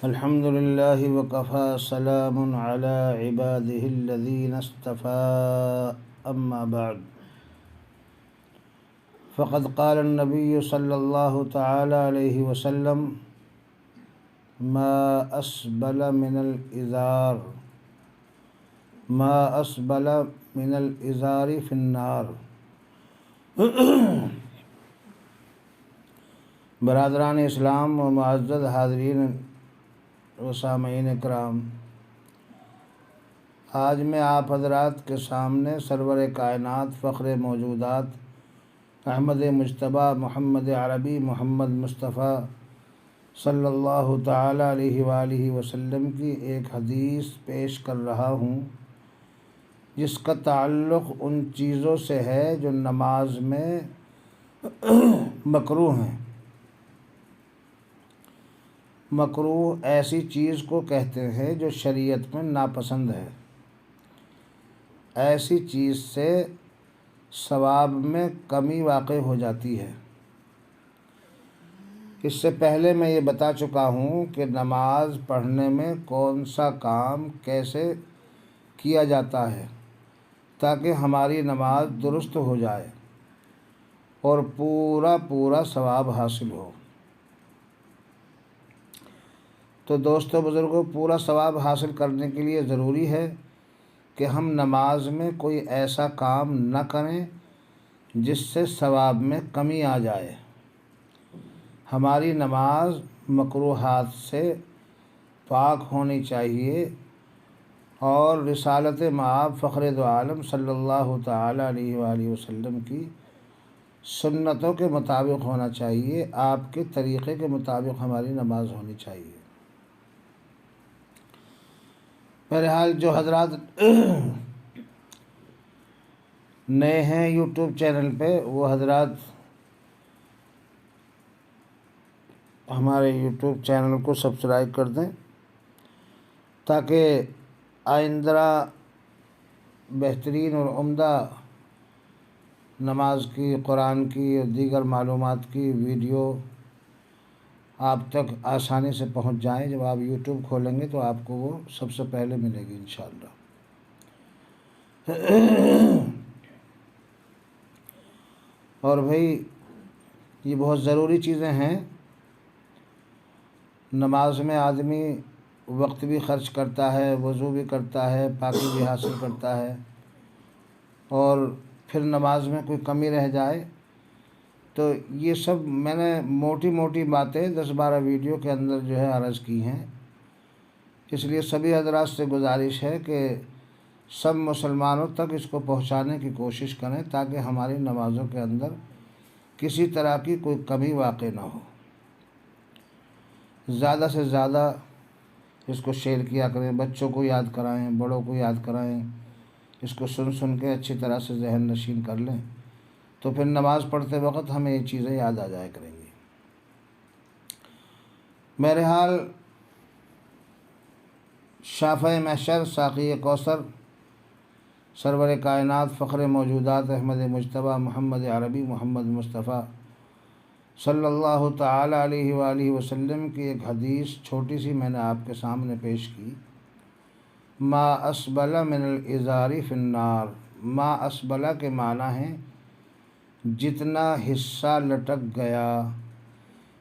الحمد لله وكفى سلام على عباده الذين اصطفى أما بعد فقد قال النبي صلى الله تعالى عليه وسلم ما أسبل من الإزار في النار۔ برادران اسلام و معزز حاضرین و سامعین کرام، آج میں آپ حضرات کے سامنے سرور کائنات فخر موجودات احمد مجتبیٰ محمد عربی محمد مصطفیٰ صلی اللہ تعالی علیہ وآلہ وسلم کی ایک حدیث پیش کر رہا ہوں، جس کا تعلق ان چیزوں سے ہے جو نماز میں مکروہ ہیں۔ مکروہ ایسی چیز کو کہتے ہیں جو شریعت میں ناپسند ہے۔ ایسی چیز سے ثواب میں کمی واقع ہو جاتی ہے۔ اس سے پہلے میں یہ بتا چکا ہوں کہ نماز پڑھنے میں کون سا کام کیسے کیا جاتا ہے تاکہ ہماری نماز درست ہو جائے اور پورا ثواب حاصل ہو۔ تو دوستو بزرگوں، پورا ثواب حاصل کرنے کے لیے ضروری ہے کہ ہم نماز میں کوئی ایسا کام نہ کریں جس سے ثواب میں کمی آ جائے۔ ہماری نماز مکروہات سے پاک ہونی چاہیے اور رسالت مآب فخر دو عالم صلی اللہ تعالی علیہ وآلہ وسلم کی سنتوں کے مطابق ہونا چاہیے، آپ کے طریقے کے مطابق ہماری نماز ہونی چاہیے۔ بہرحال جو حضرات نئے ہیں یوٹیوب چینل پہ، وہ حضرات ہمارے یوٹیوب چینل کو سبسکرائب کر دیں تاکہ آئندہ بہترین اور عمدہ نماز کی، قرآن کی اور دیگر معلومات کی ویڈیو آپ تک آسانی سے پہنچ جائیں۔ جب آپ یوٹیوب کھولیں گے تو آپ کو وہ سب سے پہلے ملے گی انشاءاللہ۔ اور بھائی یہ بہت ضروری چیزیں ہیں۔ نماز میں آدمی وقت بھی خرچ کرتا ہے، وضو بھی کرتا ہے، پاکی بھی حاصل کرتا ہے، اور پھر نماز میں کوئی کمی رہ جائے تو یہ سب میں نے موٹی باتیں 10-12 ویڈیو کے اندر جو ہے عرض کی ہیں۔ اس لیے سبھی حضرات سے گزارش ہے کہ سب مسلمانوں تک اس کو پہنچانے کی کوشش کریں تاکہ ہماری نمازوں کے اندر کسی طرح کی کوئی کمی واقع نہ ہو۔ زیادہ سے زیادہ اس کو شیئر کیا کریں، بچوں کو یاد کرائیں، بڑوں کو یاد کرائیں، اس کو سن کے اچھی طرح سے ذہن نشین کر لیں تو پھر نماز پڑھتے وقت ہمیں یہ چیزیں یاد آ جایا کریں گی۔ بہرحال شافع محشر، ساقی کوثر، سرور کائنات فخر موجودات احمد مجتبیٰ محمد عربی محمد مصطفیٰ صلی اللہ تعالی علیہ وآلہ وسلم کی ایک حدیث چھوٹی سی میں نے آپ کے سامنے پیش کی۔ ما اسبل من الازار فی النار۔ ما اسبل کے معنی ہیں جتنا حصہ لٹک گیا۔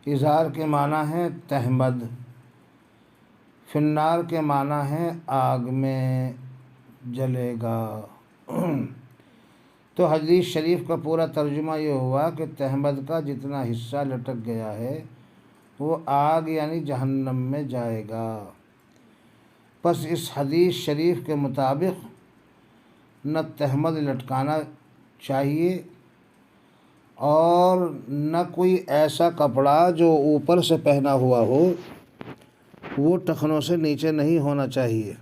ازار کے معنی ہے تہمد۔ فی النار کے معنی ہے آگ میں جلے گا۔ تو حدیث شریف کا پورا ترجمہ یہ ہوا کہ تہمد کا جتنا حصہ لٹک گیا ہے وہ آگ یعنی جہنم میں جائے گا۔ پس اس حدیث شریف کے مطابق نہ تہمد لٹکانا چاہیے اور نہ کوئی ایسا کپڑا جو اوپر سے پہنا ہوا ہو وہ ٹخنوں سے نیچے نہیں ہونا چاہیے۔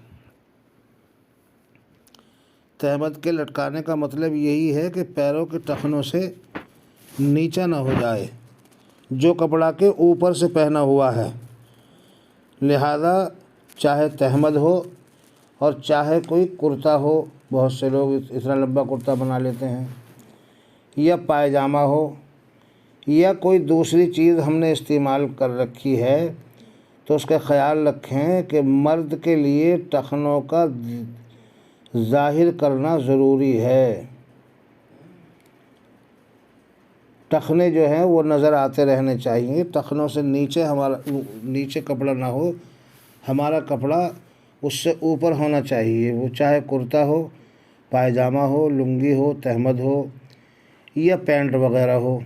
تہمد کے لٹکانے کا مطلب یہی ہے کہ پیروں کے ٹخنوں سے نیچا نہ ہو جائے جو کپڑا کے اوپر سے پہنا ہوا ہے۔ لہذا چاہے تہمد ہو اور چاہے کوئی کرتا ہو، بہت سے لوگ اتنا لمبا کرتا بنا لیتے ہیں، یا پائجامہ ہو یا کوئی دوسری چیز ہم نے استعمال کر رکھی ہے، تو اس کا خیال رکھیں کہ مرد کے لیے ٹخنوں کا ظاہر کرنا ضروری ہے۔ ٹخنے جو ہیں وہ نظر آتے رہنے چاہیے، ٹخنوں سے نیچے کپڑا نہ ہو، ہمارا کپڑا اس سے اوپر ہونا چاہیے، وہ چاہے کرتا ہو، پائجامہ ہو، لنگی ہو، تہمد ہو یا پینٹ وغیرہ ہو۔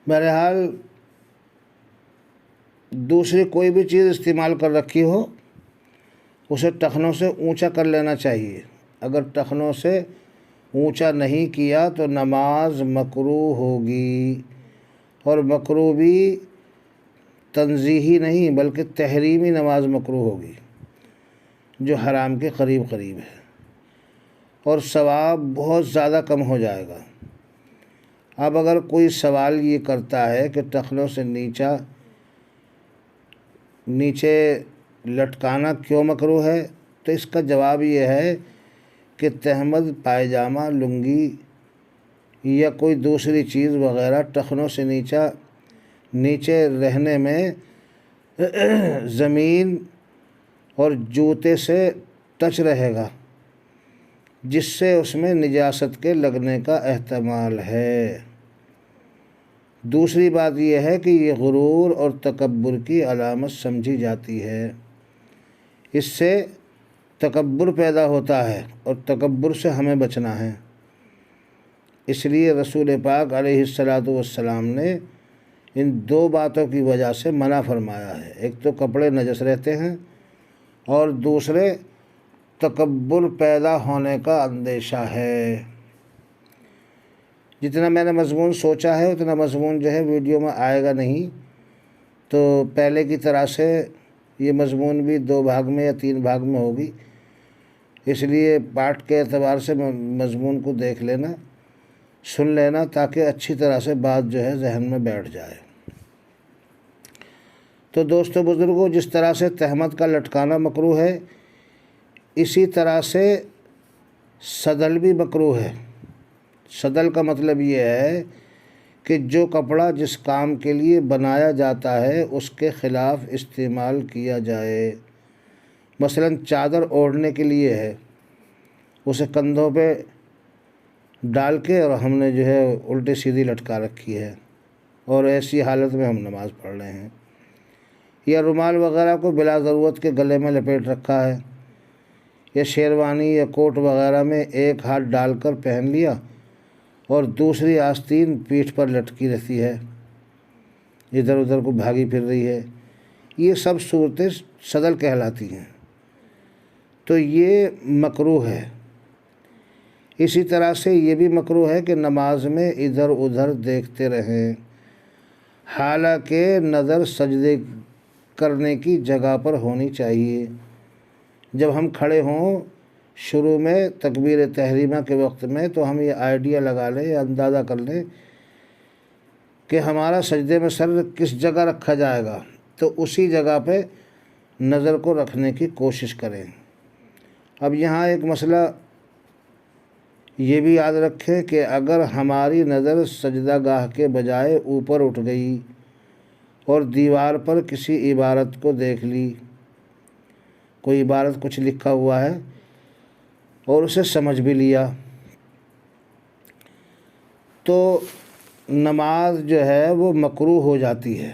بہرحال دوسری کوئی بھی چیز استعمال کر رکھی ہو اسے ٹخنوں سے اونچا کر لینا چاہیے۔ اگر ٹخنوں سے اونچا نہیں کیا تو نماز مکروہ ہوگی، اور مکروہ بھی تنزیہی نہیں بلکہ تحریمی نماز مکروہ ہوگی، جو حرام کے قریب ہے، اور ثواب بہت زیادہ کم ہو جائے گا۔ اب اگر کوئی سوال یہ کرتا ہے کہ ٹخنوں سے نیچے لٹکانا کیوں مکروہ ہے، تو اس کا جواب یہ ہے کہ تہمد، پائجامہ، لنگی یا کوئی دوسری چیز وغیرہ ٹخنوں سے نیچے رہنے میں زمین اور جوتے سے ٹچ رہے گا، جس سے اس میں نجاست کے لگنے کا احتمال ہے۔ دوسری بات یہ ہے کہ یہ غرور اور تکبر کی علامت سمجھی جاتی ہے، اس سے تکبر پیدا ہوتا ہے اور تکبر سے ہمیں بچنا ہے۔ اس لیے رسول پاک علیہ السلام نے ان دو باتوں کی وجہ سے منع فرمایا ہے، ایک تو کپڑے نجس رہتے ہیں اور دوسرے تکبر پیدا ہونے کا اندیشہ ہے۔ جتنا میں نے مضمون سوچا ہے اتنا مضمون جو ہے ویڈیو میں آئے گا نہیں، تو پہلے کی طرح سے یہ مضمون بھی 2 بھاگ میں یا 3 بھاگ میں ہوگی، اس لیے پارٹ کے اعتبار سے مضمون کو دیکھ لینا، سن لینا، تاکہ اچھی طرح سے بات جو ہے ذہن میں بیٹھ جائے۔ تو دوستو بزرگوں، جس طرح سے تہمد کا لٹکانا مکروہ ہے، اسی طرح سے صدل بھی مکروہ ہے۔ صدل کا مطلب یہ ہے کہ جو کپڑا جس کام کے لیے بنایا جاتا ہے اس کے خلاف استعمال کیا جائے۔ مثلا چادر اوڑھنے کے لیے ہے، اسے کندھوں پہ ڈال کے اور ہم نے جو ہے الٹی سیدھی لٹکا رکھی ہے، اور ایسی حالت میں ہم نماز پڑھ رہے ہیں، یا رومال وغیرہ کو بلا ضرورت کے گلے میں لپیٹ رکھا ہے، یا شیروانی یا کوٹ وغیرہ میں ایک ہاتھ ڈال کر پہن لیا اور دوسری آستین پیٹھ پر لٹکی رہتی ہے، ادھر ادھر کو بھاگی پھر رہی ہے، یہ سب صورتیں صدل کہلاتی ہیں، تو یہ مکروہ ہے۔ اسی طرح سے یہ بھی مکروہ ہے کہ نماز میں ادھر ادھر دیکھتے رہیں، حالانکہ نظر سجدے کرنے کی جگہ پر ہونی چاہیے۔ جب ہم کھڑے ہوں شروع میں تکبیر تحریمہ کے وقت میں، تو ہم یہ آئیڈیا لگا لیں یا اندازہ کر لیں کہ ہمارا سجدے میں سر کس جگہ رکھا جائے گا، تو اسی جگہ پہ نظر کو رکھنے کی کوشش کریں۔ اب یہاں ایک مسئلہ یہ بھی یاد رکھیں کہ اگر ہماری نظر سجدہ گاہ کے بجائے اوپر اٹھ گئی اور دیوار پر کسی عبارت کو دیکھ لی، کوئی عبارت کچھ لکھا ہوا ہے اور اسے سمجھ بھی لیا، تو نماز جو ہے وہ مکروہ ہو جاتی ہے۔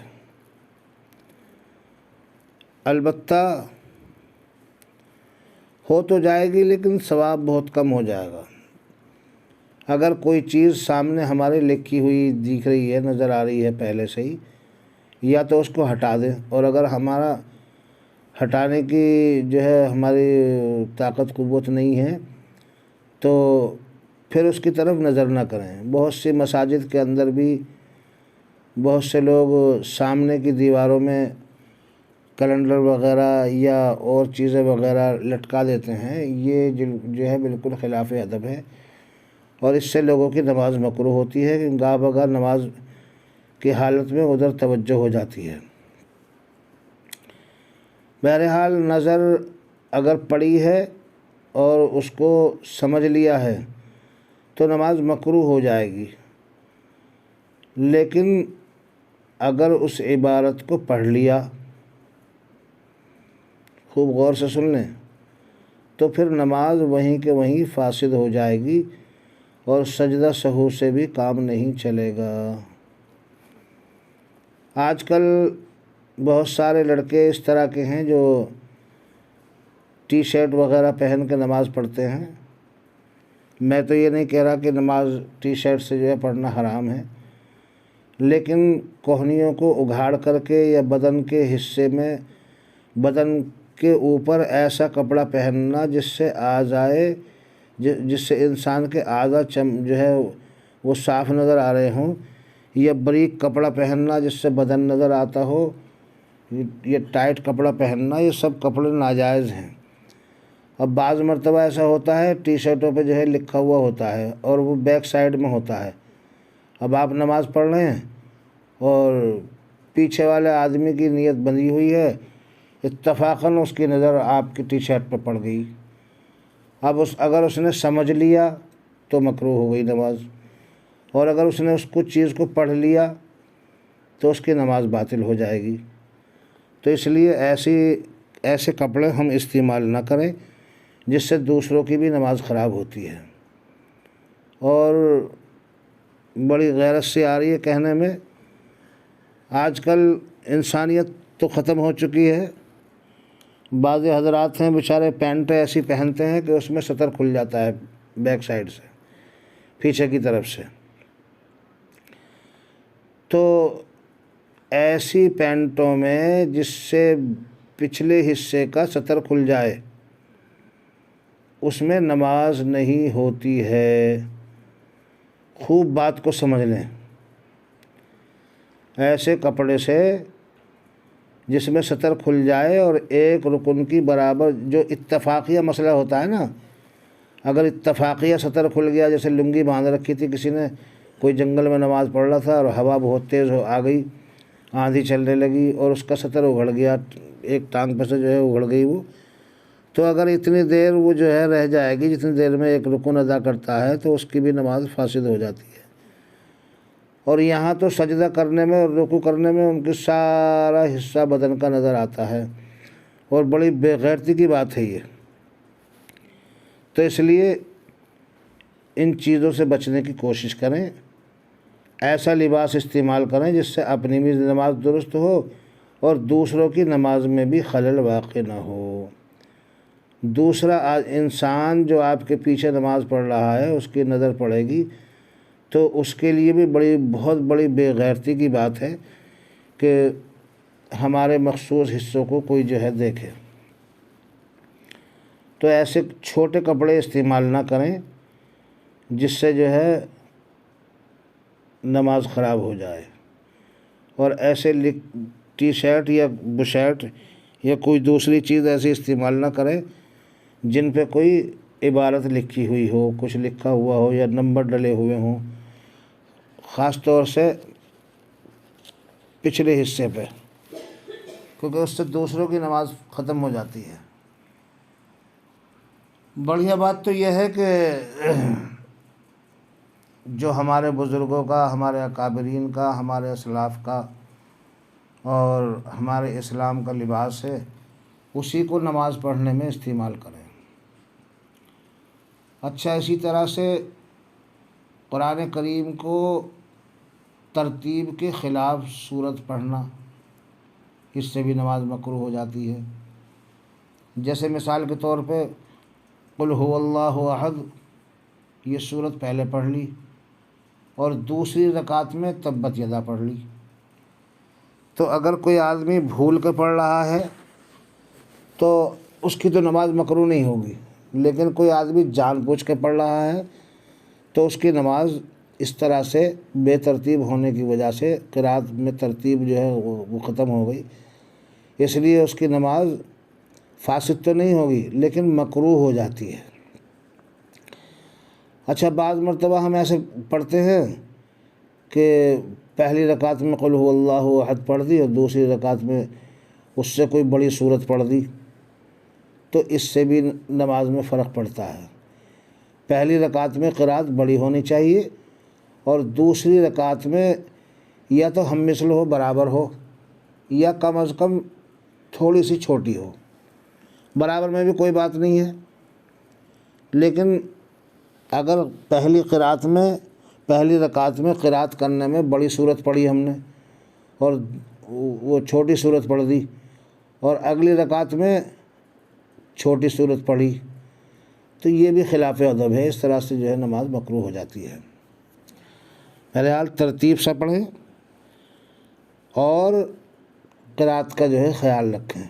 البتہ ہو تو جائے گی لیکن ثواب بہت کم ہو جائے گا۔ اگر کوئی چیز سامنے ہمارے لکھی ہوئی دکھ رہی ہے، نظر آ رہی ہے پہلے سے ہی، یا تو اس کو ہٹا دیں، اور اگر ہمارا ہٹانے کی جو ہے ہماری طاقت قوت نہیں ہے تو پھر اس کی طرف نظر نہ کریں۔ بہت سی مساجد کے اندر بھی بہت سے لوگ سامنے کی دیواروں میں کیلنڈر وغیرہ یا اور چیزیں وغیرہ لٹکا دیتے ہیں، یہ جو ہے بالکل خلاف ادب ہے، اور اس سے لوگوں کی نماز مکروہ ہوتی ہے، کہ گاہ بگاہ نماز کی حالت میں ادھر توجہ ہو جاتی ہے۔ بہرحال نظر اگر پڑی ہے اور اس کو سمجھ لیا ہے تو نماز مکروہ ہو جائے گی، لیکن اگر اس عبارت کو پڑھ لیا، خوب غور سے سن لیں، تو پھر نماز وہیں کے وہیں فاسد ہو جائے گی اور سجدہ سہو سے بھی کام نہیں چلے گا۔ آج کل بہت سارے لڑکے اس طرح کے ہیں جو ٹی شرٹ وغیرہ پہن کے نماز پڑھتے ہیں۔ میں تو یہ نہیں کہہ رہا کہ نماز ٹی شرٹ سے جو ہے پڑھنا حرام ہے، لیکن کوہنیوں کو اگھاڑ کر کے یا بدن کے حصے میں، بدن کے اوپر ایسا کپڑا پہننا جس سے جس سے انسان کے اعضاء جو ہے وہ صاف نظر آ رہے ہوں، یا باریک کپڑا پہننا جس سے بدن نظر آتا ہو، یہ ٹائٹ کپڑا پہننا، یہ سب کپڑے ناجائز ہیں۔ اب بعض مرتبہ ایسا ہوتا ہے ٹی شرٹوں پہ جو ہے لکھا ہوا ہوتا ہے اور وہ بیک سائڈ میں ہوتا ہے۔ اب آپ نماز پڑھ رہے ہیں اور پیچھے والے آدمی کی نیت بندھی ہوئی ہے، اتفاقاً اس کی نظر آپ کی ٹی شرٹ پہ پڑ گئی۔ اب اگر اس نے سمجھ لیا تو مکروہ ہو گئی نماز، اور اگر اس نے اس چیز کو پڑھ لیا تو اس کی نماز باطل ہو جائے گی۔ تو اس لیے ایسے کپڑے ہم استعمال نہ کریں جس سے دوسروں کی بھی نماز خراب ہوتی ہے۔ اور بڑی غیرت سے آ رہی ہے کہنے میں، آج کل انسانیت تو ختم ہو چکی ہے۔ بعض حضرات ہیں بیچارے پینٹیں ایسی پہنتے ہیں کہ اس میں سطر کھل جاتا ہے بیک سائڈ سے، پیچھے کی طرف سے۔ تو ایسی پینٹوں میں جس سے پچھلے حصے کا سطر کھل جائے اس میں نماز نہیں ہوتی ہے۔ خوب بات کو سمجھ لیں۔ ایسے کپڑے سے جس میں سطر کھل جائے اور ایک رکن کی برابر، جو اتفاقیہ مسئلہ ہوتا ہے نا، اگر اتفاقیہ سطر کھل گیا، جیسے لنگی باندھ رکھی تھی کسی نے، کوئی جنگل میں نماز پڑھ رہا تھا اور ہوا بہت تیز آ گئی، آندھی چلنے لگی اور اس کا سطر اگڑ گیا، ایک ٹانگ پہ سے جو ہے اگڑ گئی وہ، تو اگر اتنی دیر وہ جو ہے رہ جائے گی جتنی دیر میں ایک رکن ادا کرتا ہے، تو اس کی بھی نماز فاسد ہو جاتی ہے۔ اور یہاں تو سجدہ کرنے میں اور رکوع کرنے میں ان کی سارا حصہ بدن کا نظر آتا ہے، اور بڑی بے غیرتی کی بات ہے یہ۔ تو اس لیے ان چیزوں سے بچنے کی کوشش کریں، ایسا لباس استعمال کریں جس سے اپنی بھی نماز درست ہو اور دوسروں کی نماز میں بھی خلل واقع نہ ہو۔ دوسرا انسان جو آپ کے پیچھے نماز پڑھ رہا ہے اس کی نظر پڑے گی تو اس کے لیے بھی بہت بڑی بے غیرتی کی بات ہے کہ ہمارے مخصوص حصوں کو کوئی جو ہے دیکھے۔ تو ایسے چھوٹے کپڑے استعمال نہ کریں جس سے جو ہے نماز خراب ہو جائے، اور ایسے ٹی شرٹ یا بشرٹ یا کوئی دوسری چیز ایسی استعمال نہ کریں جن پہ کوئی عبارت لکھی ہوئی ہو، کچھ لکھا ہوا ہو یا نمبر ڈلے ہوئے ہوں، خاص طور سے پچھلے حصے پہ، کیونکہ اس سے دوسروں کی نماز ختم ہو جاتی ہے۔ بڑھیا بات تو یہ ہے کہ جو ہمارے بزرگوں کا، ہمارے اکابرین کا، ہمارے اسلاف کا اور ہمارے اسلام کا لباس ہے، اسی کو نماز پڑھنے میں استعمال کریں۔ اچھا، اسی طرح سے قرآن کریم کو ترتیب کے خلاف سورت پڑھنا، اس سے بھی نماز مکروہ ہو جاتی ہے۔ جیسے مثال کے طور پہ قل هو اللہ احد، یہ سورت پہلے پڑھ لی اور دوسری رکعت میں تبت یدا پڑھ لی، تو اگر کوئی آدمی بھول کے پڑھ رہا ہے تو اس کی تو نماز مکروہ نہیں ہوگی، لیکن کوئی آدمی جان بوجھ کے پڑھ رہا ہے تو اس کی نماز اس طرح سے بے ترتیب ہونے کی وجہ سے، قرات میں ترتیب جو ہے وہ ختم ہو گئی، اس لیے اس کی نماز فاسد تو نہیں ہوگی لیکن مکروہ ہو جاتی ہے۔ اچھا، بعض مرتبہ ہم ایسے پڑھتے ہیں کہ پہلی رکعت میں قل هو اللہ احد پڑھ دی اور دوسری رکعت میں اس سے کوئی بڑی سورت پڑھ دی، تو اس سے بھی نماز میں فرق پڑتا ہے۔ پہلی رکعت میں قرات بڑی ہونی چاہیے اور دوسری رکعت میں یا تو ہم مثل ہو، برابر ہو، یا کم از کم تھوڑی سی چھوٹی ہو۔ برابر میں بھی کوئی بات نہیں ہے، لیکن اگر پہلی رکعت میں قرأت کرنے میں بڑی صورت پڑھی ہم نے اور وہ چھوٹی صورت پڑھ دی، اور اگلی رکعت میں چھوٹی صورت پڑھی، تو یہ بھی خلاف ادب ہے، اس طرح سے جو ہے نماز مکروہ ہو جاتی ہے۔ بہرحال ترتیب سے پڑھیں اور قرأت کا جو ہے خیال رکھیں۔